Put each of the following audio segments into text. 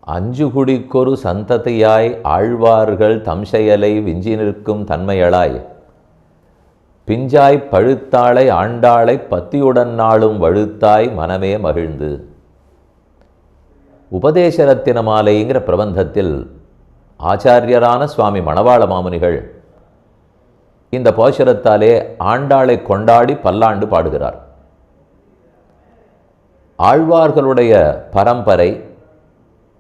அஞ்சு குடிக்கொரு சந்ததியாய் ஆழ்வார்கள் தம்செயலை விஞ்சி நிற்கும் தன்மையளாய் பிஞ்சாய் பழுத்தாளை ஆண்டாளை பத்தியுடன் நாளும் வழுத்தாய் மனமே மகிழ்ந்து. உபதேசரத்தின மாலைங்கிற பிரபந்தத்தில் ஆச்சாரியரான சுவாமி மணவாள மாமுனிகள் இந்த பாசுரத்தாலே ஆண்டாளை கொண்டாடி பல்லாண்டு பாடுகிறார். ஆழ்வார்களுடைய பரம்பரை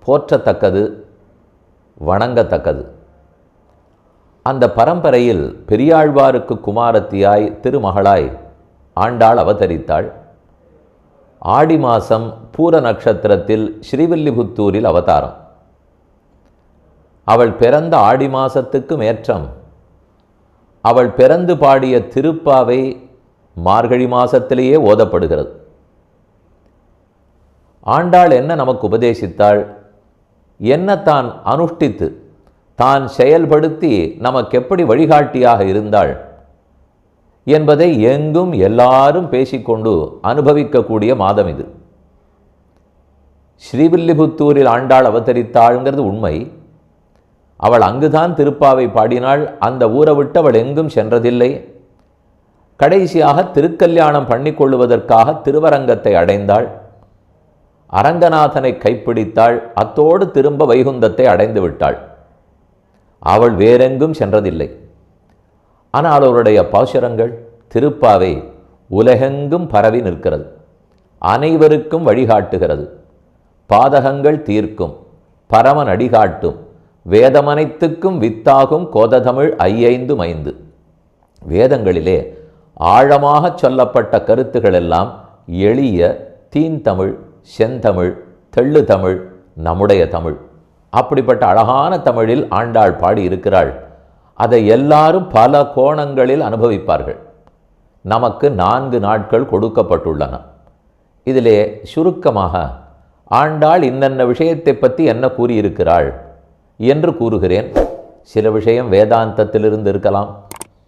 போற்றத்தக்கது, வணங்கத்தக்கது. அந்த பரம்பரையில் பெரியாழ்வாருக்கு குமாரத்தியாய் திருமகளாய் ஆண்டாள் அவதரித்தாள். ஆடி மாதம் பூர நட்சத்திரத்தில் ஸ்ரீவில்லிபுத்தூரில் அவதாரம். அவள் பிறந்த ஆடி மாசத்துக்கு மேற்றம் அவள் பிறந்து பாடிய திருப்பாவை மார்கழி மாசத்திலேயே ஓதப்படுகிறது. ஆண்டாள் என்ன நமக்கு உபதேசித்தாள், என்ன தான் அனுஷ்டித்து தான் செயல்படுத்தி நமக்கு எப்படி வழிகாட்டியாக இருந்தாள் என்பதை எங்கும் எல்லாரும் பேசிக்கொண்டு அனுபவிக்கக்கூடிய மாதம் இது. ஸ்ரீவில்லிபுத்தூரில் ஆண்டாள் அவதரித்தாள்ங்கிறது உண்மை. அவள் அங்குதான் திருப்பாவை பாடினாள். அந்த ஊரை விட்டு அவள் எங்கும் சென்றதில்லை. கடைசியாக திருக்கல்யாணம் பண்ணிக்கொள்ளுவதற்காக திருவரங்கத்தை அடைந்தாள். அரங்கநாதனை கைப்பிடித்தாள். அத்தோடு திரும்ப வைகுந்தத்தை அடைந்து விட்டாள். அவள் வேறெங்கும் சென்றதில்லை. ஆனால் அவருடைய பாசுரங்கள் திருப்பாவை உலகெங்கும் பரவி நிற்கிறது. அனைவருக்கும் வழிகாட்டுகிறது. பாதகங்கள் தீர்க்கும், பரமன் அடிகாட்டும், வேதமனைத்துக்கும் வித்தாகும் கோததமிழ் ஐயைந்து மைந்து. வேதங்களிலே ஆழமாக சொல்லப்பட்ட கருத்துக்கள் எல்லாம் எளிய தீன்தமிழ், செந்தமிழ், தெள்ளு தமிழ், நம்முடைய தமிழ். அப்படிப்பட்ட அழகான தமிழில் ஆண்டாள் பாடி இருக்கிறாள். அதை எல்லாரும் பல கோணங்களில் அனுபவிப்பார்கள். நமக்கு 4 நாட்கள் கொடுக்கப்பட்டுள்ளன. இதிலே சுருக்கமாக ஆண்டாள் இன்னென்ன விஷயத்தை பற்றி என்ன கூறியிருக்கிறாள் என்று கூறுகிறேன். சில விஷயம் வேதாந்தத்திலிருந்து இருக்கலாம்,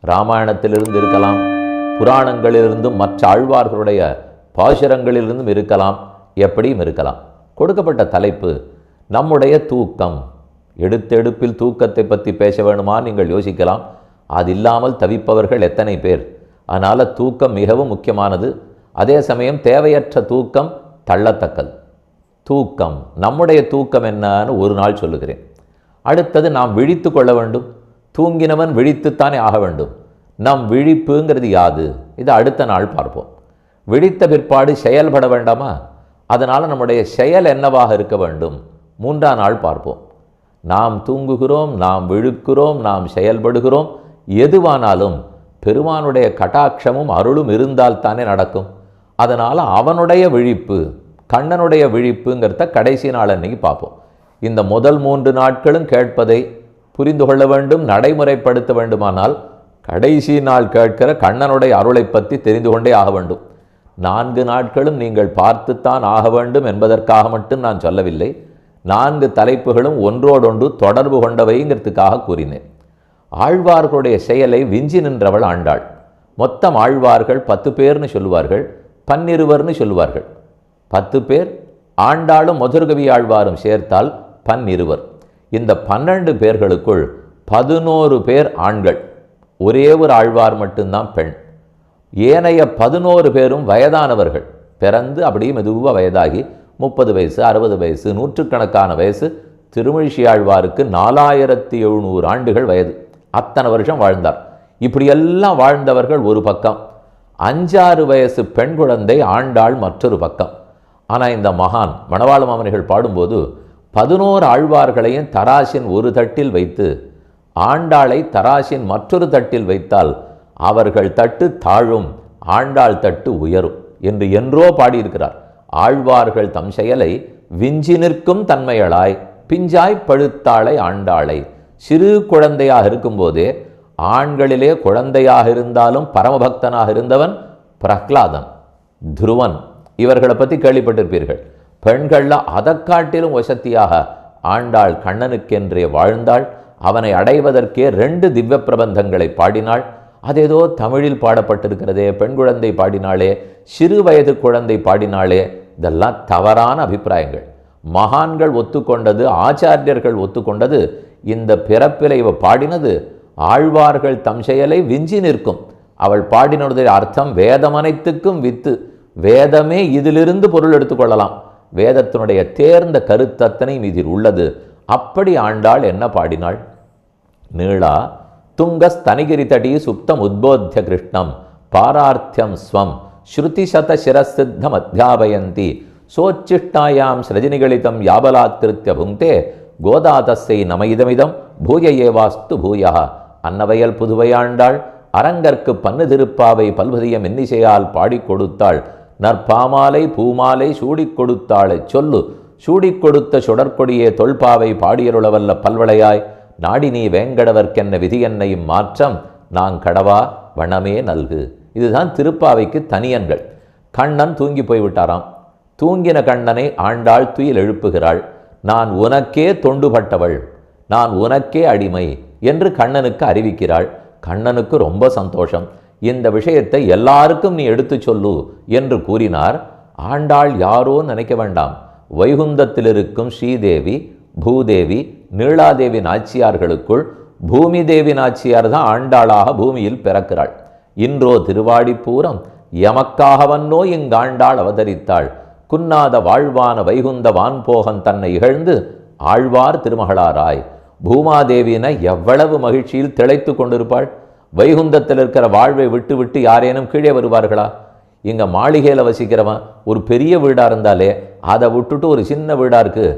இராமாயணத்திலிருந்து இருக்கலாம், புராணங்களிலிருந்தும் மற்ற ஆழ்வார்களுடைய பாசுரங்களிலிருந்தும் இருக்கலாம், எப்படியும் இருக்கலாம். கொடுக்கப்பட்ட தலைப்பு நம்முடைய தூக்கம். எடுத்தெடுப்பில் தூக்கத்தை பற்றி பேச வேணுமா நீங்கள் யோசிக்கலாம். அது இல்லாமல் தவிப்பவர்கள் எத்தனை பேர். அதனால் தூக்கம் மிகவும் முக்கியமானது. அதே சமயம் தேவையற்ற தூக்கம் தள்ளத்தக்கது. தூக்கம், நம்முடைய தூக்கம் என்னன்னு ஒரு நாள் சொல்லுகிறேன். அடுத்தது நாம் விழித்து கொள்ள வேண்டும். தூங்கினவன் விழித்துத்தானே ஆக வேண்டும். நம் விழிப்புங்கிறது யாது, இது அடுத்த நாள் பார்ப்போம். விழித்த பிற்பாடு செயல்பட வேண்டாமா? அதனால் நம்முடைய செயல் என்னவாக இருக்க வேண்டும், 3ஆம் நாள் பார்ப்போம். நாம் தூங்குகிறோம், நாம் விழுக்கிறோம், நாம் செயல்படுகிறோம். எதுவானாலும் பெருமானுடைய கட்டாட்சமும் அருளும் இருந்தால் தானே நடக்கும். அதனால் அவனுடைய விழிப்பு, கண்ணனுடைய விழிப்புங்கிறத கடைசி நாள் அன்னைக்கு பார்ப்போம். இந்த முதல் 3 நாட்களும் கேட்பதை புரிந்து கொள்ள வேண்டும், நடைமுறைப்படுத்த வேண்டுமானால் கடைசி நாள் கேட்கிற கண்ணனுடைய அருளை பற்றி தெரிந்து கொண்டே ஆக வேண்டும். 4 நாட்களும் நீங்கள் பார்த்துத்தான் ஆக வேண்டும் என்பதற்காக மட்டும் நான் சொல்லவில்லை. 4 தலைப்புகளும் ஒன்றோடொன்று தொடர்பு கொண்டவைங்கிறதுக்காக கூறினேன். ஆழ்வார்களுடைய செயலை விஞ்சி நின்றவள் ஆண்டாள். மொத்தம் ஆழ்வார்கள் 10 பேர்னு சொல்லுவார்கள், 12 சொல்லுவார்கள். 10 பேர், ஆண்டாளும் மதுரகவி ஆழ்வாரும் சேர்த்தால் 12. இந்த 12 பேர்களுக்குள் 11 பேர் ஆண்கள், ஒரே ஒரு ஆழ்வார் மட்டும்தான் பெண். ஏனைய 11 பேரும் வயதானவர்கள். பிறந்து அப்படியே மெதுவாக வயதாகி 30 வயசு, 60 வயசு, நூற்றுக்கணக்கான வயசு. திருமழிசையாழ்வாருக்கு 4700 ஆண்டுகள் வயது. அத்தனை வருஷம் வாழ்ந்தார். இப்படியெல்லாம் வாழ்ந்தவர்கள் ஒரு பக்கம், 5-6 வயசு பெண் குழந்தை ஆண்டாள் மற்றொரு பக்கம். ஆனால் இந்த மகான் மணவாள மாமுனிகள் பாடும்போது 11 ஆழ்வார்களையும் தராசின் ஒரு தட்டில் வைத்து ஆண்டாளை தராசின் மற்றொரு தட்டில் வைத்தால் அவர்கள் தட்டு தாழும், ஆண்டாள் தட்டு உயரும் என்று என்றோ பாடியிருக்கிறார். ஆழ்வார்கள் தம் செயலை விஞ்சி நிற்கும் தன்மையளாய் பிஞ்சாய் பழுத்தாளை ஆண்டாளை. சிறு குழந்தையாக இருக்கும்போதே, ஆண்களிலே குழந்தையாக இருந்தாலும் பரமபக்தனாக இருந்தவன் பிரஹ்லாதன், துருவன், இவர்களை பற்றி கேள்விப்பட்டிருப்பீர்கள். பெண்களில் அதை காட்டிலும் வசத்தியாக ஆண்டாள் கண்ணனுக்கென்றே வாழ்ந்தாள். அவனை அடைவதற்கே 2 திவ்ய பிரபந்தங்களை பாடினாள். அதேதோ தமிழில் பாடப்பட்டிருக்கிறதே, பெண் குழந்தை பாடினாளே, சிறு வயது குழந்தை பாடினாளே, இதெல்லாம் தவறான அபிப்பிராயங்கள். மகான்கள் ஒத்துக்கொண்டது, ஆச்சாரியர்கள் ஒத்துக்கொண்டது. இந்த பிறப்பிலை இவ பாடினது ஆழ்வார்கள் தம் செயலை விஞ்சி நிற்கும். அவள் பாடினதுடைய அர்த்தம் வேதம் அனைத்துக்கும் வித்து. வேதமே இதிலிருந்து பொருள் எடுத்துக்கொள்ளலாம். வேதத்தினுடைய தேர்ந்த கருத்தத்தனை இதில் உள்ளது. அப்படி ஆண்டாள் என்ன பாடினாள்? நீளா துங்கஸ்தனிகிரி தடி சுப்தம் உத்போத்திய கிருஷ்ணம் பாரார்த்தியம் ஸ்வம் ஸ்ருதி சத சிரசித்தம் அத்தியாபயந்தி சோச்சிஷ்டாயாம் ஸ்ரஜனிகளிதம் யாபலாத்கிருத்திய புங்கே கோதாதஸ்ஸை நமைதமிதம் பூய ஏவாஸ்து பூயா. அன்னவயல் புதுவையாண்டாள் அரங்கற்கு பன்னு திருப்பாவை பல்வதியம் இன்னிசையால் பாடிக் கொடுத்தாள். நற்பாமாலை பூமாலை சூடிக் கொடுத்தாளை சொல்லு. சூடிக் கொடுத்த சுடற்கொடியே தொல்பாவை பாடியருளவல்ல பல்வளையாய் நாடி நீ வேங்கடவர்க்கென்ன விதி என்னையும் மாற்றம் நான் கடவா வனமே நல்கு. இதுதான் திருப்பாவைக்கு தனியன்கள். கண்ணன் தூங்கி போய்விட்டாராம். தூங்கின கண்ணனை ஆண்டாள் துயில் எழுப்புகிறாள். நான் உனக்கே தொண்டுபட்டவள், நான் உனக்கே அடிமை என்று கண்ணனுக்கு அறிவிக்கிறாள். கண்ணனுக்கு ரொம்ப சந்தோஷம். இந்த விஷயத்தை எல்லாருக்கும் நீ எடுத்து சொல்லு என்று கூறினார். ஆண்டாள் யாரோ நினைக்க வேண்டாம். வைகுந்தத்தில் இருக்கும் ஸ்ரீதேவி, பூதேவி, நீளாதேவி நாச்சியார்களுக்குள் பூமி தேவி நாச்சியார் தான் ஆண்டாளாக பூமியில் பிறக்கிறாள். இன்றோ திருவாடிப்பூரம் எமக்காகவன்னோ இங்காண்டாள் அவதரித்தாள். குன்னாத வாழ்வான வைகுந்த வான்போகன் தன்னை இகழ்ந்து ஆழ்வார் திருமகளாராய். பூமாதேவியின எவ்வளவு மகிழ்ச்சியில் திளைத்து கொண்டிருப்பாள். வைகுந்தத்தில் இருக்கிற வாழ்வை விட்டு விட்டு யாரேனும் கீழே வருவார்களா? இங்கே மாளிகையில் வசிக்கிறவன் ஒரு பெரிய வீடாக இருந்தாலே அதை விட்டுட்டு ஒரு சின்ன வீடாக இருக்குது,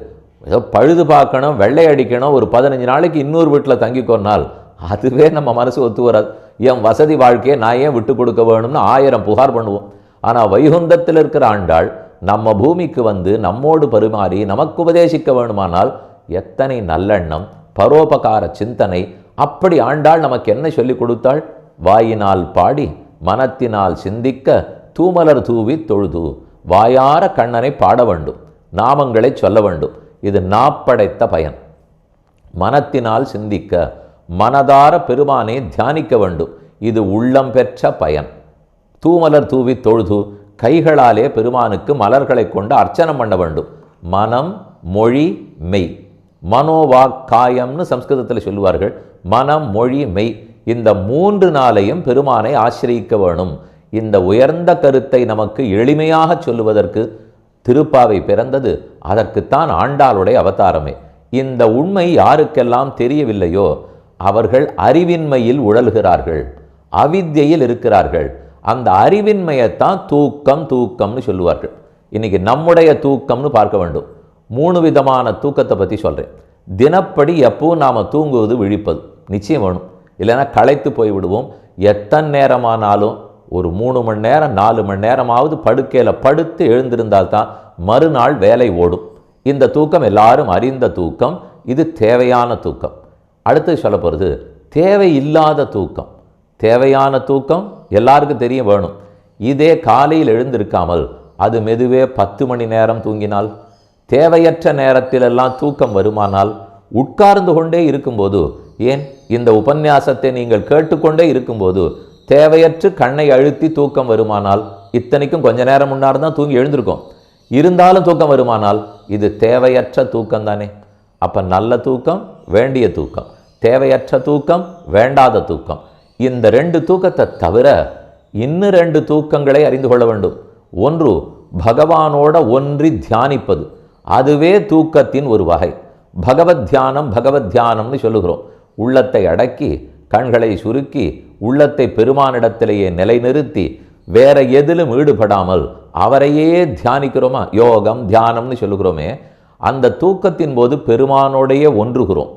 ஏதோ பழுது பார்க்கணும், வெள்ளை அடிக்கணும், ஒரு 15 நாளைக்கு இன்னொரு வீட்டில் தங்கிக்கொண்டால் அதுவே நம்ம மனசு ஒத்து வராது. என் வசதி வாழ்க்கையை நான் ஏன் விட்டு கொடுக்க வேணும்னு 1000 புகார் பண்ணுவோம். ஆனால் வைகுந்தத்தில் இருக்கிற ஆண்டாள் நம்ம பூமிக்கு வந்து நம்மோடு பரிமாறி நமக்கு உபதேசிக்க வேணுமானால் எத்தனை நல்லெண்ணம், பரோபகார சிந்தனை. அப்படி ஆண்டாள் நமக்கு என்ன சொல்லி கொடுத்தாள்? வாயினால் பாடி மனத்தினால் சிந்திக்க தூமலர் தூவி தொழுது. வாயார கண்ணனை பாட வேண்டும், நாமங்களை சொல்ல வேண்டும். இது நாப்படைத்த பயன். மனத்தினால் சிந்திக்க, மனதார பெருமானை தியானிக்க வேண்டும். இது உள்ளம் பெற்ற பயன். தூமலர் தூவி தொழுது, கைகளாலே பெருமானுக்கு மலர்களை கொண்டு அர்ச்சனை பண்ண வேண்டும். மனம், மொழி, மெய். மனோவாக்காயம்னு சம்ஸ்கிருதத்தில் சொல்லுவார்கள். மனம், மொழி, மெய், இந்த 3 நாளையும் பெருமானை ஆசிரியிக்க வேணும். இந்த உயர்ந்த கருத்தை நமக்கு எளிமையாக சொல்லுவதற்கு திருப்பாவை பிறந்தது. அதற்குத்தான் ஆண்டாளுடைய அவதாரமே. இந்த உண்மை யாருக்கெல்லாம் தெரியவில்லையோ அவர்கள் அறிவின்மையில் உழல்கிறார்கள், அவித்யையில் இருக்கிறார்கள். அந்த அறிவின்மையைத்தான் தூக்கம் தூக்கம்னு சொல்லுவார்கள். இன்னைக்கு நம்முடைய தூக்கம்னு பார்க்க வேண்டும். 3 விதமான தூக்கத்தை பற்றி சொல்கிறேன். தினப்படி எப்பவும் நாம் தூங்குவது விழிப்பது நிச்சயம் வேணும், இல்லைன்னா களைத்து போய்விடுவோம். எத்தனை நேரமானாலும் ஒரு 3 மணி நேரம் 4 மணி நேரமாவது படுக்கையில் படுத்து எழுந்திருந்தால்தான் மறுநாள் வேலை ஓடும். இந்த தூக்கம் எல்லாரும் அறிந்த தூக்கம். இது தேவையான தூக்கம். அடுத்து சொல்ல போகிறது தேவையில்லாத தூக்கம். தேவையான தூக்கம் எல்லாருக்கும் தெரிய வேணும். இதே காலையில் எழுந்திருக்காமல் அது மெதுவே 10 மணி நேரம் தூங்கினால், தேவையற்ற நேரத்திலெல்லாம் தூக்கம் வருமானால், உட்கார்ந்து கொண்டே இருக்கும்போது, ஏன் இந்த உபன்யாசத்தை நீங்கள் கேட்டுக்கொண்டே இருக்கும்போது தேவையற்று கண்ணை அழுத்தி தூக்கம் வருமானால், இத்தனைக்கும் கொஞ்ச நேரம் முன்னாடி தான் தூங்கி எழுந்திருக்கோம், இருந்தாலும் தூக்கம் வருமானால் இது தேவையற்ற தூக்கம் தானே. அப்போ நல்ல தூக்கம், வேண்டிய தூக்கம், தேவையற்ற தூக்கம், வேண்டாத தூக்கம். இந்த 2 தூக்கத்தை தவிர இன்னும் 2 தூக்கங்களை அறிந்து கொள்ள வேண்டும். ஒன்று பகவானோட ஒன்றி தியானிப்பது. அதுவே தூக்கத்தின் ஒரு வகை. பகவத் தியானம், பகவத் தியானம்னு சொல்லுகிறோம். உள்ளத்தை அடக்கி கண்களை சுருக்கி உள்ளத்தை பெருமானிடத்திலேயே நிலைநிறுத்தி வேற எதிலும் ஈடுபடாமல் அவரையே தியானிக்கிறோமா, யோகம் தியானம்னு சொல்லுகிறோமே, அந்த தூக்கத்தின் போது பெருமானோடையே ஒன்றுகிறோம்.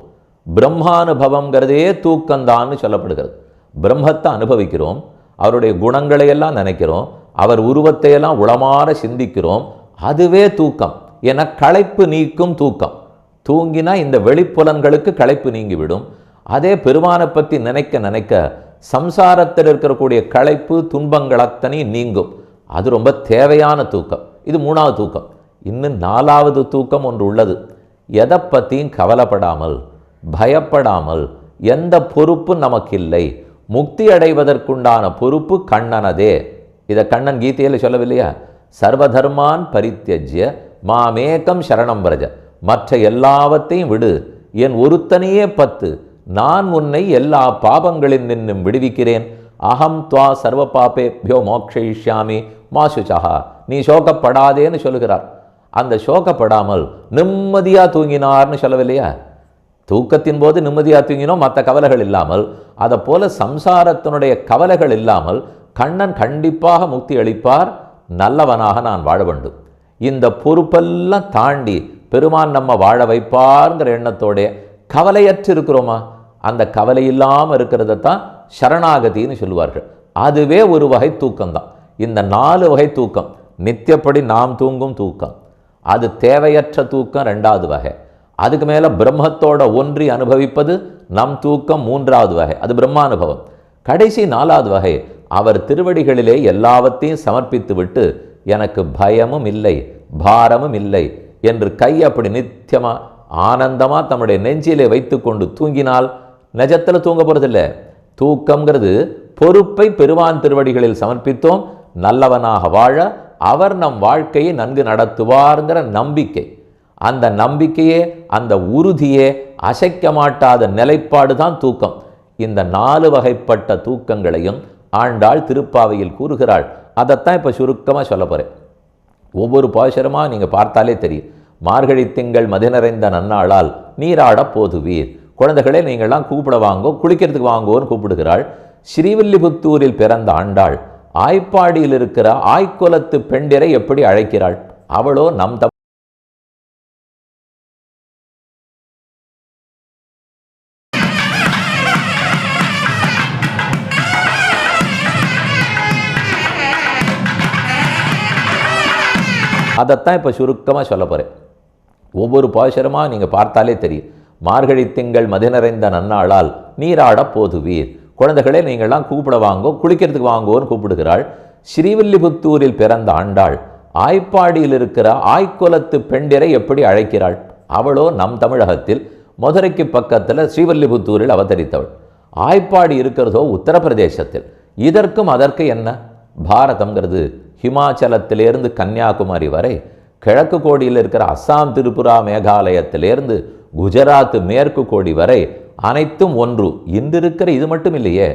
பிரம்மானுபவங்கிறதே தூக்கம்தான்னு சொல்லப்படுகிறது. பிரம்மத்தை அனுபவிக்கிறோம், அவருடைய குணங்களையெல்லாம் நினைக்கிறோம், அவர் உருவத்தையெல்லாம் உளமாற சிந்திக்கிறோம். அதுவே தூக்கம். என களைப்பு நீக்கும் தூக்கம். தூங்கினா இந்த வெளிப்புலன்களுக்கு களைப்பு நீங்கிவிடும். அதே பெருமானை பற்றி நினைக்க நினைக்க சம்சாரத்தில் இருக்கக்கூடிய களைப்பு துன்பங்கள் அத்தனை நீங்கும். அது ரொம்ப தேவையான தூக்கம். இது 3வது தூக்கம். இன்னும் 4வது தூக்கம் ஒன்று உள்ளது. எதை பற்றியும் கவலைப்படாமல், பயப்படாமல், எந்த பொறுப்பும் நமக்கு இல்லை, முக்தி அடைவதற்குண்டான பொறுப்பு கண்ணனதே. இதை கண்ணன் கீதையில் சொல்லவில்லையா? சர்வதர்மான் பரித்யஜ்ய மாமேகம் சரணம் பிரஜ, மற்ற எல்லாவற்றையும் விடு, என் ஒருத்தனையே பத்து, நான் உன்னை எல்லா பாபங்களில் நின்னும் விடுவிக்கிறேன். அகம் துவா சர்வ பாபேபியோ மோக்ஷயிஷ்யாமி மாசுச்சா. நீ சோகப்படாதேன்னு சொல்லுகிறார். அந்த சோகப்படாமல் நிம்மதியாக தூங்கினார்னு சொல்லவில்லையா? தூக்கத்தின் போது நிம்மதியாக தூங்கினோம், மற்ற கவலைகள் இல்லாமல். அதை போல சம்சாரத்தினுடைய கவலைகள் இல்லாமல் கண்ணன் கண்டிப்பாக முக்தி அளிப்பார். நல்லவனாக நான் வாழ வேண்டும். இந்த பொறுப்பெல்லாம் தாண்டி பெருமான் நம்ம வாழ வைப்பார்ங்கிற எண்ணத்தோட கவலையற்று இருக்கிறோமா? அந்த கவலை இல்லாமல் இருக்கிறத தான் சரணாகதின்னு சொல்லுவார்கள். அதுவே ஒரு வகை தூக்கம்தான். இந்த 4 வகை தூக்கம், நித்தியப்படி நாம் தூங்கும் தூக்கம், அது தேவையற்ற தூக்கம் 2வது வகை. அதுக்கு மேலே பிரம்மத்தோட ஒன்றி அனுபவிப்பது நம் தூக்கம் 3வது வகை, அது பிரம்மானுபவம். கடைசி 4வது வகை, அவர் திருவடிகளிலே எல்லாவற்றையும் சமர்ப்பித்து விட்டு எனக்கு பயமும் இல்லை பாரமும் இல்லை என்று கை அப்படி நித்தியமா ஆனந்தமா தம்முடைய நெஞ்சிலே வைத்து கொண்டு தூங்கினால் நிஜத்தில் தூங்க போறதில்லை. தூக்கம்ங்கிறது பொறுப்பை பெருமான் திருவடிகளில் சமர்ப்பித்தோம், நல்லவனாக வாழ அவர் நம் வாழ்க்கையை நன்கு நடத்துவார்ங்கிற நம்பிக்கை. அந்த நம்பிக்கையே, அந்த உறுதியே, அசைக்க மாட்டாத நிலைப்பாடு தான் தூக்கம். இந்த 4 வகைப்பட்ட தூக்கங்களையும் ஆண்டாள் திருப்பாவையில் கூறுகிறாள். அதைத்தான் இப்போ சுருக்கமாக சொல்ல போகிறேன். ஒவ்வொரு பாசுரமாக நீங்கள் பார்த்தாலே தெரியும். மார்கழி திங்கள் மதி நிறைந்த நன்னாளால் நீராட போதுவீர். குழந்தைகளே நீங்கள்லாம் கூப்பிட வாங்கோ, குளிக்கிறதுக்கு வாங்கோன்னு கூப்பிடுகிறாள். ஸ்ரீவில்லிபுத்தூரில் பிறந்த ஆண்டாள் ஆய்ப்பாடியில் இருக்கிற ஆய்க்குலத்து பெண்டிரை எப்படி அழைக்கிறாள்? அவளோ நம் அதைத்தான் இப்போ சுருக்கமாக சொல்ல போகிறேன். ஒவ்வொரு பாசுரமாக நீங்கள் பார்த்தாலே தெரியும். மார்கழி திங்கள் மதி நிறைந்த நன்னாளால் நீராட போதுவீர். குழந்தைகளே நீங்கள்லாம் கூப்பிட வாங்கோ, குளிக்கிறதுக்கு வாங்கோன்னு கூப்பிடுகிறாள். ஸ்ரீவில்லிபுத்தூரில் பிறந்த ஆண்டாள் ஆய்ப்பாடியில் இருக்கிற ஆய்க்குலத்து பெண்டிரை எப்படி அழைக்கிறாள்? அவளோ நம் தமிழகத்தில் மதுரைக்கு பக்கத்தில் ஸ்ரீவில்லிபுத்தூரில் அவதரித்தவள். ஆய்ப்பாடி இருக்கிறதோ உத்தரப்பிரதேசத்தில். இதற்கும் அதற்கு என்ன? பாரதம்ங்கிறது ஹிமாச்சலத்திலேருந்து கன்னியாகுமரி வரை, கிழக்கு கோடியில் இருக்கிற அஸ்ஸாம் திரிபுரா மேகாலயத்திலேருந்து குஜராத் மேற்கு கோடி வரை அனைத்தும் ஒன்று. இன்று இருக்கிற இது மட்டும் இல்லையே,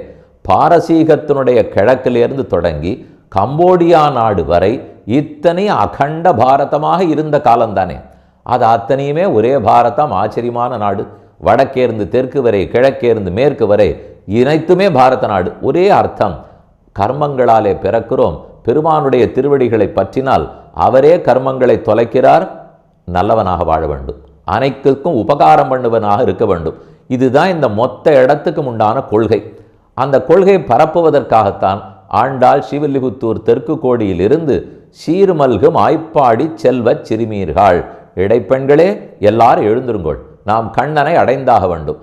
பாரசீகத்தினுடைய கிழக்கிலிருந்து தொடங்கி கம்போடியா நாடு வரை இத்தனை அகண்ட பாரதமாக இருந்த காலம்தானே. அது அத்தனையுமே ஒரே பாரதம், ஆச்சரியமான நாடு. வடக்கேருந்து தெற்கு வரை, கிழக்கேருந்து மேற்கு வரை இணைத்துமே பாரத நாடு. ஒரே அர்த்தம். கர்மங்களாலே பிறக்கிறோம், பெருமானுடைய திருவடிகளை பற்றினால் அவரே கர்மங்களை தொலைக்கிறார். நல்லவனாக வாழ வேண்டும், அனைத்துக்கும் உபகாரம் பண்ணுவனாக இருக்க வேண்டும். இதுதான் இந்த மொத்த இடத்துக்கு உண்டான கொள்கை. அந்த கொள்கையை பரப்புவதற்காகத்தான் ஆண்டாள் ஸ்ரீவில்லிபுத்தூர் தெற்கு கோடியிலிருந்து சீர்மல்கும் ஆய்ப்பாடி செல்வச் சிறுமீர்கள், இடைப்பெண்களே எல்லாரும் எழுந்திருங்கோள், நாம் கண்ணனை அடைந்தாக வேண்டும்.